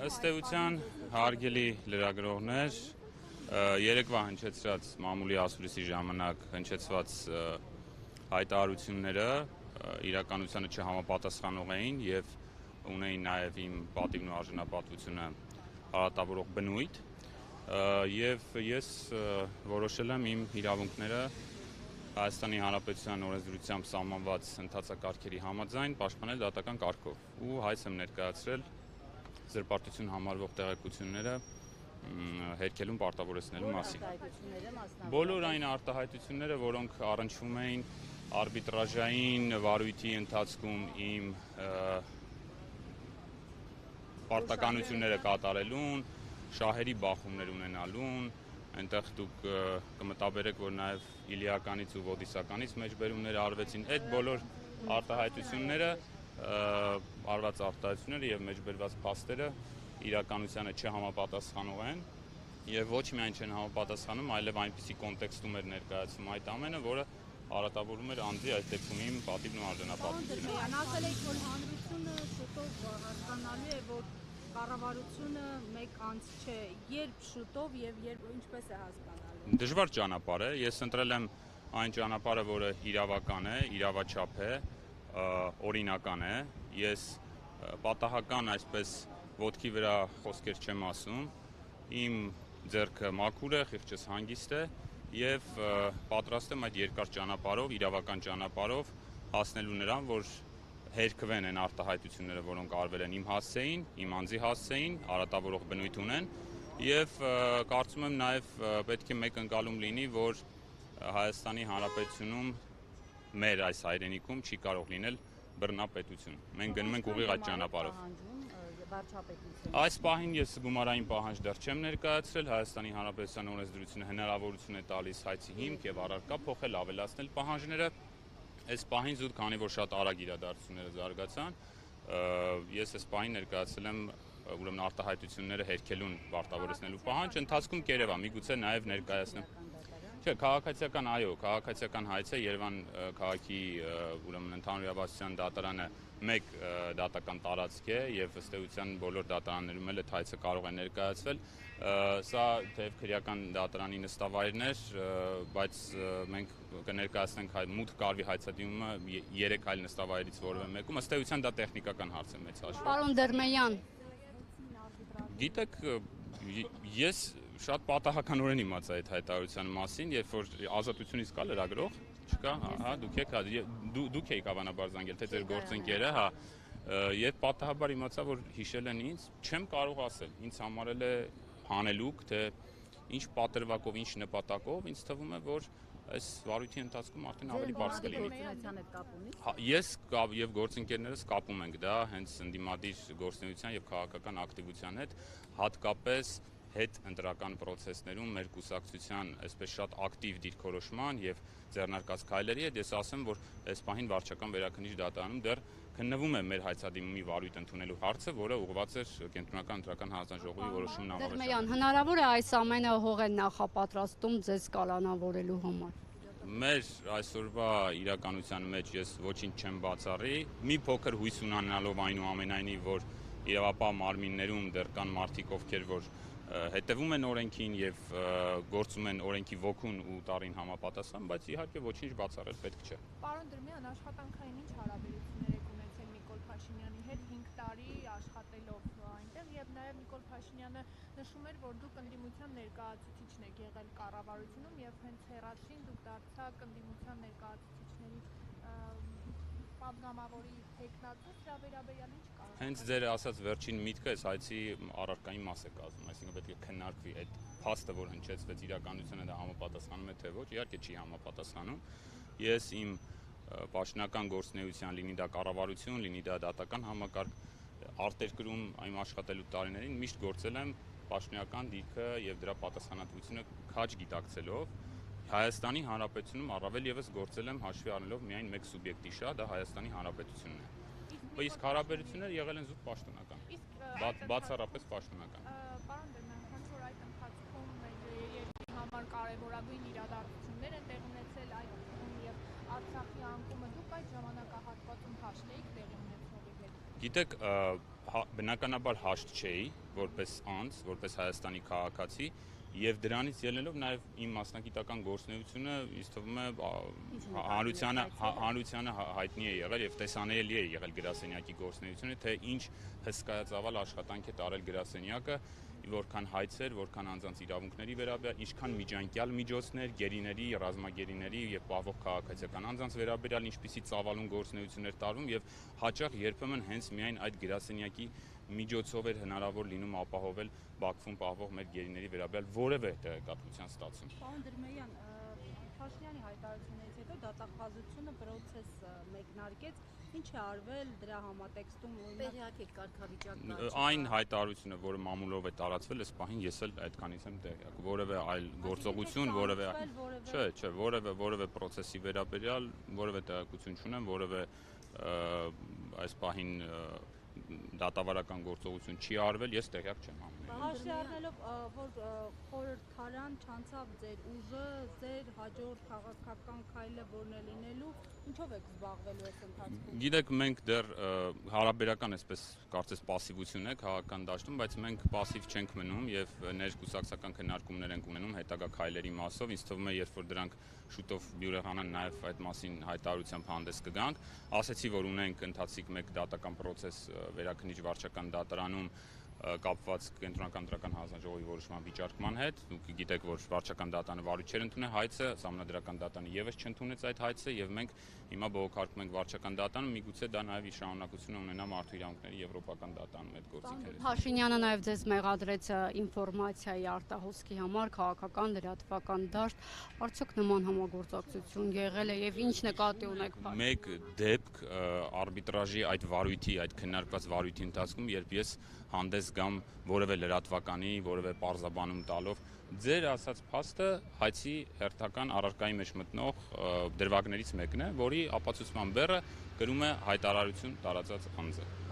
Ըստ էության հարգելի լրագրողներ, երեկվա հնչեցրած մամուլի ասուլիսի ժամանակ հնչեցված հայտարարությունները իրականությանը չհամապատասխանող էին եւ ունեին նաեւ իմ պատիվն ու արժանապատվությունը հարատավորող բնույթ եւ ես որոշել եմ իմ իրավունքները Հայաստանի Հանրապետության օրենսդրությամբ սահմանված ընթացակարգերի համաձայն պաշտպանել դատական կարգով ու հայց եմ ներկայացրել զրպարտություն համարվող տեղեկությունները հերքելուն պարտավորեցնելու մասին։ Բոլոր այն արտահայտությունները, որոնք առնչվում էին արբիտրաժային վարույթի ընթացքում իմ պարտականությունները կատարելուն, շահերի բախումներ ունենալուն, այնտեղ դուք կմտաբերեք, որ նաև իլիականից ու ոդիսականից մեջբերումներ արվեցին, այդ բոլոր արտահայտությունները արված արտահայտությունները եւ մեջբերված փաստերը իրականությանը չհամապատասխանող են եւ ոչ միայն չեն համապատասխանում, այլև այնպիսի կոնտեքստում էր ներկայացվում այդ ամենը, որը արատավորում էր անձի այդ դեպքում իմ պատիվն ու արժանապատվությունը։ Ասել եք, որ հանրությունը շուտով հասկանալու է, որ կառավարությունը մեկ անձ չէ, երբ շուտով եւ երբ ինչպես է հասկանալու։ Դժվար ճանապարհ է, ես ընտրել եմ այն ճանապարհը, որը իրավական է, իրավաչափ է, օրինական է, ես պատահական այսպես ոտքի վրա խոսքեր չեմ ասում, իմ ձեռքը մաքուր է, խիղճս հանգիստ է եւ պատրաստ եմ այդ երկար ճանապարհով, իրավական ճանապարհով հասնելու նրան, որ հերքվեն այն արտահայտությունները, որոնք արվել են իմ հասցեին, իմ անձի հասցեին, արատավորող բնույթ ունեն եւ կարծում եմ նաեւ պետք է մեկ ընկալում լինի, որ Հայաստանի Հանրապետությունում մեր այս հայրենիքում չի կարող լինել բռնապետություն։ Մենք գնում ենք ուղիղ այդ ճանապարհով։ Այս պահին ես գումարային պահանջ դեռ չեմ ներկայացրել, Հայաստանի Հանրապետության օրենսդրությունը հնարավորություն է տալիս հայցի հիմք եւ առարկա փոխել, ավելացնել պահանջները։ Այս պահին զուտ, քանի որ շատ արագ իրադարձությունները զարգացան, ես այս պահին ներկայացել եմ ուրեմն արտահայտությունները հերքելուն պարտավորեցնելու պահանջ, ընթացքում կերևա, միգուցե նաև ներկայացնեմ։ Չէ, քաղաքացիական, այո, քաղաքացիական հայց է Երևան քաղաքի ուրեմն ընդհանուր իրավասության դատարանը մեկ դատական տարածք է եւ ըստ էության բոլոր դատարաններում էլ այդ հայցը կարող է ներկայացվել։ Սա թեև քրեական դատարանի նստավայրներ, բայց մենք կներկայացնենք մուտք կարվի հայցադիմումը 3 այլ նստավայրից որևէ մեկում, ըստ էության դա տեխնիկական հարց է մեծ հաշվով։ Պարոն Դերմեյան, գիտեք, ես շատ պատահականորեն իմացա այդ հայտարարության մասին, երբ որ ազատությունից կա լրագրող, չկա, հա, դուք եք հավանաբար զանգել, թե ձեր գործընկերը, հա, եւ պատահաբար իմացա, որ հիշել են ինձ, չեմ կարող ասել, ինձ համարել է հանելուկ, թե ինչ պատրվակով, ինչ նպատակով, ինձ թվում է, որ այս վարույթի ընթացքում արդեն ավելի բարձ կլինի։ Ես եւ գործընկերներս կապում ենք դա հենց ընդդիմադիր գործունեության եւ քաղաքական ակտիվության հետ, հատկապես հետ ընտրական process-ներում մեր կուսակցության այսպես շատ ակտիվ դիրքորոշման եւ ձեռնարկած քայլերի հետ ես ասեմ, որ այս պահին վարչական վերաքննիչ դատարանում դեռ քննվում է մեր հայցադիմումի վարույթ ընդունելու հարցը, որը ուղղված էր Կենտրոնական ընտրական հանձնաժողովի որոշումն անվավերացնելու։ Դերմեյան, հնարավոր է այս ամենը հող են նախապատրաստում ձեզ կալանավորելու համար։ Մեր այսօրվա իրականության մեջ ես ոչինչ չեմ բացառի, մի փոքր հույս ունենալով այնուամենայնիվ, որ իրավապահ մարմիններում դեռ կան մարդիկ, ովքեր որ հետևում են օրենքին եւ գործում են օրենքի ոգուն ու տարին համապատասխան, բայց իհարկե ոչինչ բացառել պետք չէ։ Պարոն Դերմեյան, աշխատանքային ինչ հարաբերություններ եք ունեցել Նիկոլ Փաշինյանի հետ 5 տարի աշխատելով այնտեղ եւ նաեւ Նիկոլ Փաշինյանը նշում էր, որ դուք ընդդիմության ներկայացուցիչն եք եղել կառավարությունում եւ հենց հերացին դուք դարձաք ընդդիմության ներկայացուցիչների պատգամավորի տեխնացու, դրա վերաբերյալ ինչ կարող։ Հենց ձեր ասած վերջին միտքը այս հայցի առարկայի մաս է կազմում, այսինքն պետք է քննարկվի այդ փաստը, որ հնչեցվեց իրականությունը դա համապատասխանում է թե ոչ, իհարկե չի համապատասխանում։ Ես իմ պաշտոնական գործունեության, լինի դա կառավարություն, լինի դա դատական համակարգ, արտերկրում այն աշխատելու տարիներին միշտ գործել եմ պաշտոնական դիրքը եւ դրա պատասխանատվությունը քաջ գիտակցելով։ Հայաստանի Հանրապետությունում առավել եւս գործել եմ հաշվի առնելով միայն մեկ սուբյեկտի շահ, դա Հայաստանի Հանրապետությունն է։ Իսկ հարաբերությունները եղել են զուտ պաշտոնական։ Բացառապես պաշտոնական։ Պարոն Դերմեյան, քանի որ այդ ընթացքում երկրի համար կարևորագույն իրադարձություններ են տեղի ունեցել, այդ եւ Արցախի անկումը, դուք այդ ժամանակահատվածում հաշտ էիք տեղի ունեցողի հետ։ Գիտեք, բնականաբար հաշտ չէի որպես անձ, որպես Հայաստանի քաղաքացի եւ դրանից ելնելով նաեւ իմ մասնագիտական գործունեությունը ինձ թվում է հանրությանը հայտնի է եղել եւ տեսանելի է եղել գրասենյակի գործունեությունը, թե ինչ հսկայածավալ աշխատանք է տարել գրասենյակը, որքան հայցեր, որքան անձանց իրավունքների վերաբերյալ, ինչքան միջանկյալ միջոցներ, գերիների, ռազմագերիների եւ պահվող քաղաքացիական անձանց վերաբերյալ ինչպիսի ծավալուն գործունեություններ տարվում եւ հաճախ երբեմն հենց միայն այդ գրասենյակի միջոցով էր հնարավոր լինում ապահովել Բաքվում պահվող մեր գերիների վերաբերյալ որևէ տեղեկատվության ստացում։ Պարոն Դրմեյան, Փաշինյանի հայտարարությունից հետո դատախազությունը process մեկնարկեց, ինչ է արվել դրա համատեքստում, Տեղյակ եք կարգավիճակն Այն հայտարարությունը, որը մամուլով է տարածվել, այս պահին ես էլ այդքանից եմ տեղյակ։ Որևէ այլ գործողություն, որևէ process-ի վերաբերյալ, որևէ տեղեկություն չունեմ, որևէ այս պահին դատավարական գործողություն չի արվել, ես տեղյակ չեմ ամեն։ Հաշվի առնելով, որ խորհրդարան չանցավ ձեր ուժը, ձեր հաջորդ քաղաքական քայլը որն է լինելու, ինչով եք զբաղվելու այս ընթացքում։ Գիտեք, մենք դեռ հարաբերական այսպես կարծես пассивություն է քաղաքական դաշտում, բայց մենք пассив չենք մնում եւ ներկուսակցական քննարկումներ ենք ունենում հետագա քայլերի մասով։ Ինձ թվում է, երբ որ դրանք շուտով բյուրեղանան նաեւ այդ մասին հայտարարությամբ հանդես կգանք, ասացի, որ ունենք ընթացիկ մեկ դատական process վերաքննիչ վարչական դատարանում կապված կենտրոնական դրական հանձնաժողովի որոշման վիճարկման հետ։ Դուք գիտեք, որ վարչական դատանը վարույթ չէր ընդունել հայցը, սահմանադրական դատանը եւս չընդունեց այդ հայցը եւ մենք հիմա բողոքարկում ենք վարչական դատանում, միգուցե դա նաեւ իր շարունակությունը ունենա մարդու իրավունքների եվրոպական դատանում այդ գործիքները։ Փաշինյանը նաև ձեզ մեղադրեց ինֆորմացիայի արտահոսքի համար քաղաքական լրատվական դաշտ, արդյոք նման համագործակցություն եղել է եւ ինչ նկատի ունեք։ Մեկ դեպք արբիտրաժի այդ վարույթի, այդ քննարկված վարույթի ընթացքում, երբ ես հանդես գամ որևէ լրատվականի, որևէ պարզաբանում տալով, ձեր ասած փաստը հայցի հերթական առարկայի մեջ մտնող դրվագներից մեկն է, որի ապացուցման բեռը գրում է հայտարարություն տարածած անձը։